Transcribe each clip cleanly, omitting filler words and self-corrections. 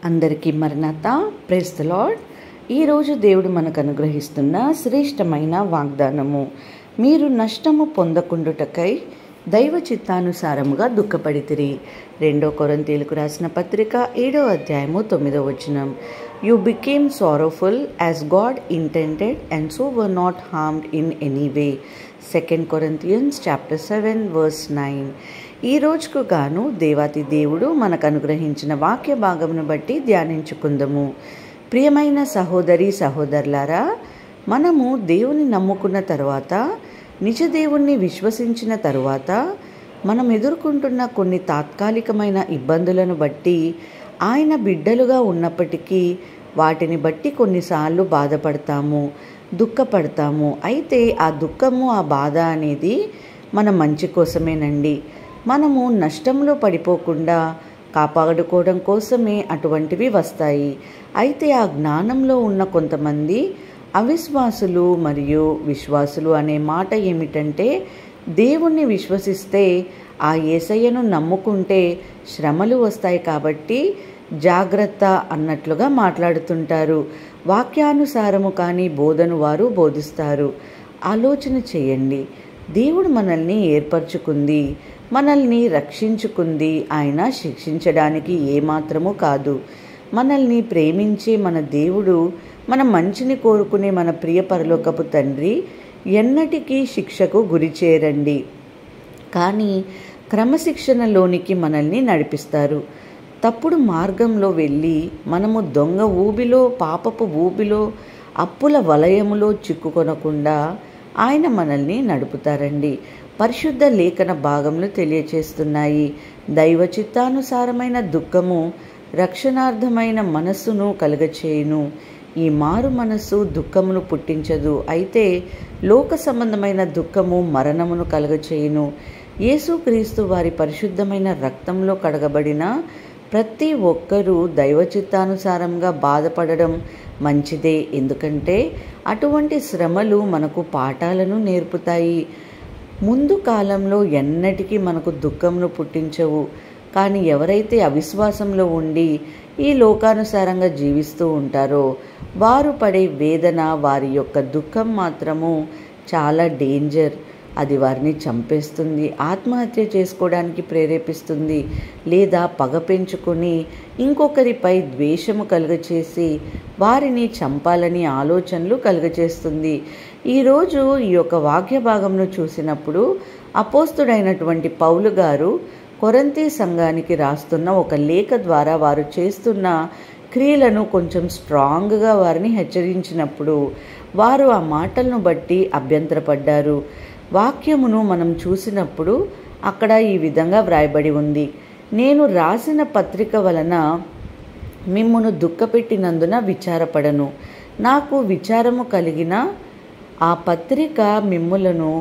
అందరికీ మరణాత. Praise the lord. ఈరోజు దేవుడు మనకు అనుగ్రహిస్తున్న శ్రేష్టమైన వాగ్దానము, మీరు నష్టము పొందకుండుటకై దైవ చిత్తానుసారముగా దుఃఖపడితిరి. 2 కొరింథీయులకు రాసిన పత్రిక 7వ అధ్యాయము 9వ వచనం. You became sorrowful as God intended and so were not harmed in any way. 2 Corinthians chapter 7 verse 9. ఈ రోజుకు గాను దేవాతి దేవుడు మనకు అనుగ్రహించిన వాక్య భాగమును బట్టి ధ్యానించుకుందాము. ప్రియమైన సహోదరి సహోదరులారా, మనము దేవుని నమ్ముకున్న తర్వాత, నిజ దేవుణ్ణి విశ్వసించిన తరువాత, మనం ఎదుర్కొంటున్న కొన్ని తాత్కాలికమైన ఇబ్బందులను బట్టి, ఆయన బిడ్డలుగా ఉన్నప్పటికీ వాటిని బట్టి కొన్నిసార్లు బాధపడతాము, దుఃఖపడతాము. అయితే ఆ దుఃఖము, ఆ బాధ అనేది మన మంచి కోసమేనండి. మనము నష్టంలో పడిపోకుండా కాపాడుకోవడం కోసమే అటువంటివి వస్తాయి. అయితే ఆ జ్ఞానంలో ఉన్న కొంతమంది అవిశ్వాసులు మరియు విశ్వాసులు అనే మాట ఏమిటంటే, దేవుణ్ణి విశ్వసిస్తే, ఆ యేసయ్యను నమ్ముకుంటే శ్రమలు వస్తాయి కాబట్టి జాగ్రత్త అన్నట్లుగా మాట్లాడుతుంటారు. వాక్యానుసారము కానీ బోధను వారు బోధిస్తారు. ఆలోచన చేయండి. దేవుడు మనల్ని ఏర్పరచుకుంది, మనల్ని రక్షించుకుంది ఆయన శిక్షించడానికి ఏమాత్రము కాదు. మనల్ని ప్రేమించే మన దేవుడు, మన మంచిని కోరుకునే మన ప్రియ పరలోకపు తండ్రి ఎన్నటికీ శిక్షకు గురి చేయరండి. కానీ క్రమశిక్షణలోనికి మనల్ని నడిపిస్తారు. తప్పుడు మార్గంలో వెళ్ళి మనము దొంగ ఊబిలో, పాపపు ఊబిలో, అప్పుల వలయములో చిక్కుకొనకుండా ఆయన మనల్ని నడుపుతారండి. పరిశుద్ధ లేఖన భాగములు తెలియచేస్తున్నాయి. దైవ చిత్తానుసారమైన దుఃఖము రక్షణార్థమైన మనస్సును కలుగచేయును. ఈ మారు మనస్సు దుఃఖమును పుట్టించదు, అయితే లోక సంబంధమైన దుఃఖము మరణమును కలుగచేయును. యేసుక్రీస్తు వారి పరిశుద్ధమైన రక్తంలో కడగబడిన ప్రతి ఒక్కరూ దైవ చిత్తానుసారంగా బాధపడడం మంచిదే. ఎందుకంటే అటువంటి శ్రమలు మనకు పాఠాలను నేర్పుతాయి. ముందు కాలంలో ఎన్నటికీ మనకు దుఃఖమును పుట్టించవు. కానీ ఎవరైతే అవిశ్వాసంలో ఉండి ఈ లోకానుసారంగా జీవిస్తూ ఉంటారో వారు పడే వేదన, వారి యొక్క దుఃఖం మాత్రము చాలా డేంజర్. అది వారిని చంపేస్తుంది, ఆత్మహత్య చేసుకోవడానికి ప్రేరేపిస్తుంది, లేదా పగ పెంచుకొని ఇంకొకరిపై ద్వేషము కలుగచేసి వారిని చంపాలని ఆలోచనలు కలుగచేస్తుంది. ఈరోజు ఈ యొక్క వాక్య భాగంను చూసినప్పుడు అపోస్తుడైనటువంటి పౌలు గారు కొరింథీ సంఘానికి రాస్తున్న ఒక లేఖ ద్వారా వారు చేస్తున్న క్రియలను కొంచెం స్ట్రాంగ్గా వారిని హెచ్చరించినప్పుడు వారు ఆ మాటలను బట్టి అభ్యంతరపడ్డారు. వాక్యమును మనం చూసినప్పుడు అక్కడ ఈ విధంగా వ్రాయబడి ఉంది: నేను రాసిన పత్రిక వలన మిమ్మును దుఃఖపెట్టినందున విచారపడను. నాకు విచారము కలిగిన ఆ పత్రిక మిమ్ములను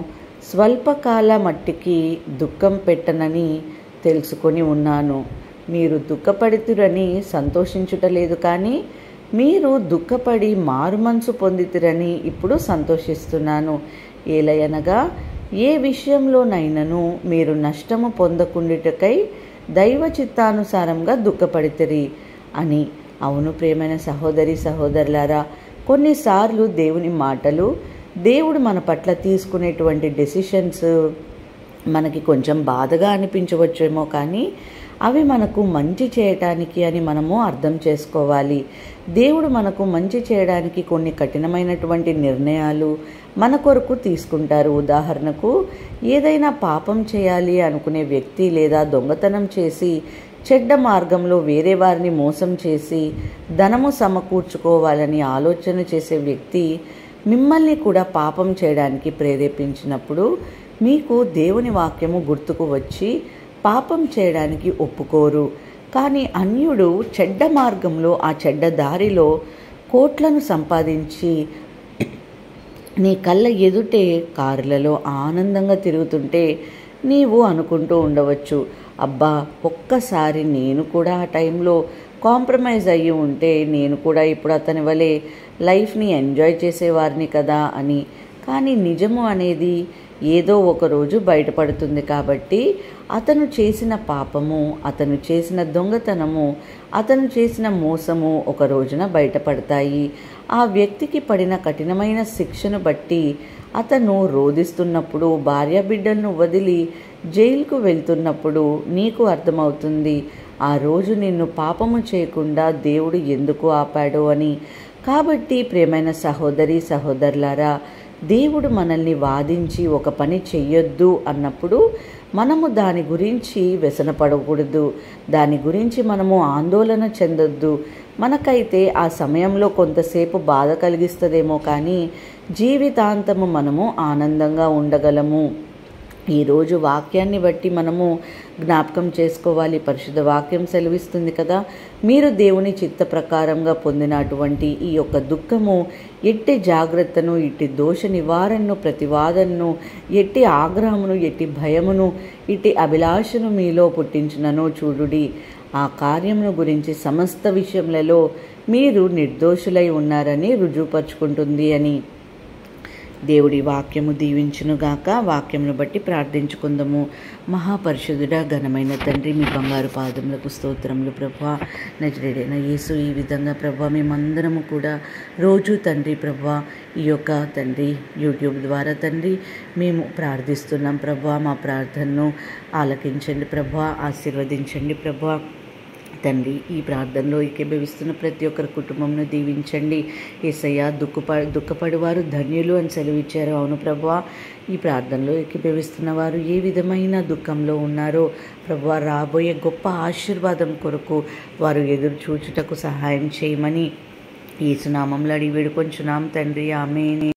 స్వల్పకాల మట్టికి దుఃఖం పెట్టనని తెలుసుకొని ఉన్నాను. మీరు దుఃఖపడితురని సంతోషించుటలేదు, కానీ మీరు దుఃఖపడి మారుమనసు పొందితిరని ఇప్పుడు సంతోషిస్తున్నాను. ఏలయనగా ఏ విషయంలోనైనను మీరు నష్టము పొందకుండుటకై దైవ చిత్తానుసారంగా దుఃఖపడితిరి అని. అవును ప్రియమైన సహోదరి సహోదరులారా, కొన్నిసార్లు దేవుని మాటలు, దేవుడు మన పట్ల తీసుకునేటువంటి డెసిషన్స్ మనకి కొంచెం బాధగా అనిపించవచ్చేమో, కానీ అవి మనకు మంచి చేయటానికి అని మనము అర్థం చేసుకోవాలి. దేవుడు మనకు మంచి చేయడానికి కొన్ని కఠినమైనటువంటి నిర్ణయాలు మన కొరకు తీసుకుంటారు. ఉదాహరణకు, ఏదైనా పాపం చేయాలి అనుకునే వ్యక్తి లేదా దొంగతనం చేసి చెడ్డ మార్గంలో వేరే వారిని మోసం చేసి ధనము సమకూర్చుకోవాలని ఆలోచన చేసే వ్యక్తి మిమ్మల్ని కూడా పాపం చేయడానికి ప్రేరేపించినప్పుడు మీకు దేవుని వాక్యము గుర్తుకు వచ్చి పాపం చేయడానికి ఒప్పుకోరు. కానీ అన్యుడు చెడ్డ మార్గంలో, ఆ చెడ్డ దారిలో కోట్లను సంపాదించి నీ కళ్ళ ఎదుటే కారులలో ఆనందంగా తిరుగుతుంటే నీవు అనుకుంటూ ఉండవచ్చు, అబ్బా ఒక్కసారి నేను కూడా ఆ టైంలో కాంప్రమైజ్ అయ్యి ఉంటే నేను కూడా ఇప్పుడు అతని వలె లైఫ్ని ఎంజాయ్ చేసేవారిని కదా అని. కానీ నిజము అనేది ఏదో ఒకరోజు బయటపడుతుంది. కాబట్టి అతను చేసిన పాపము, అతను చేసిన దొంగతనము, అతను చేసిన మోసము ఒక రోజున బయటపడతాయి. ఆ వ్యక్తికి పడిన కఠినమైన శిక్షను బట్టి అతను రోదిస్తున్నప్పుడు, భార్యాబిడ్డలను వదిలి జైలుకు వెళ్తున్నప్పుడు నీకు అర్థమవుతుంది ఆ రోజు నిన్ను పాపము చేయకుండా దేవుడు ఎందుకు ఆపాడో అని. కాబట్టి ప్రియమైన సహోదరి సహోదరులారా, దేవుడు మనల్ని వాదించి ఒక పని చెయ్యొద్దు అన్నప్పుడు మనము దాని గురించి వ్యసనపడకూడదు, దాని గురించి మనము ఆందోళన చెందొద్దు. మనకైతే ఆ సమయంలో కొంతసేపు బాధ కలిగిస్తుందేమో, కానీ జీవితాంతము మనము ఆనందంగా ఉండగలము. ఈరోజు వాక్యాన్ని బట్టి మనము జ్ఞాపకం చేసుకోవాలి. పరిశుద్ధ వాక్యం సెలవిస్తుంది కదా, మీరు దేవుని చిత్త ప్రకారంగా పొందినటువంటి ఈ యొక్క దుఃఖము ఎట్టి జాగ్రత్తను, ఇట్టి దోష నివారణను, ప్రతివాదనను, ఎట్టి ఆగ్రహమును, ఎట్టి భయమును, ఇట్టి అభిలాషను మీలో పుట్టించునను చూడుడి. ఆ కార్యమును గురించి సమస్త విషయములలో మీరు నిర్దోషులై ఉన్నారని రుజువుపరుచుకుంటుంది అని. దేవుడి వాక్యము దీవించునుగాక. వాక్యమును బట్టి ప్రార్థించుకుందాము. మహాపరిశుద్ధుడా, ఘనమైన తండ్రి, మీ బంగారు పాదములకు స్తోత్రములు ప్రభువా. నజరేయుడైన యేసు, ఈ విధంగా ప్రభువా మేమందరము కూడా రోజు తండ్రి ప్రభువా ఈ యొక్క తండ్రి యూట్యూబ్ ద్వారా తండ్రి మేము ప్రార్థిస్తున్నాం ప్రభువా. మా ప్రార్థనను ఆలకించండి ప్రభువా, ఆశీర్వదించండి ప్రభువా. తండ్రి, ఈ ప్రార్థనలో ఏకీభవిస్తున్న ప్రతి ఒక్కరి కుటుంబంను దీవించండి. యేసయ్య, దుఃఖపడివారు ధన్యులు అని సెలవిచ్చారు. అవును ప్రభువా, ఈ ప్రార్థనలో ఏకీభవిస్తున్న వారు ఏ విధమైన దుఃఖంలో ఉన్నారో ప్రభువా, రాబోయే గొప్ప ఆశీర్వాదం కొరకు వారు ఎదురు చూచుటకు సహాయం చేయమని యేసు నామములో అడిగి వేడుకొంచున్నాం తండ్రి. ఆమేన్.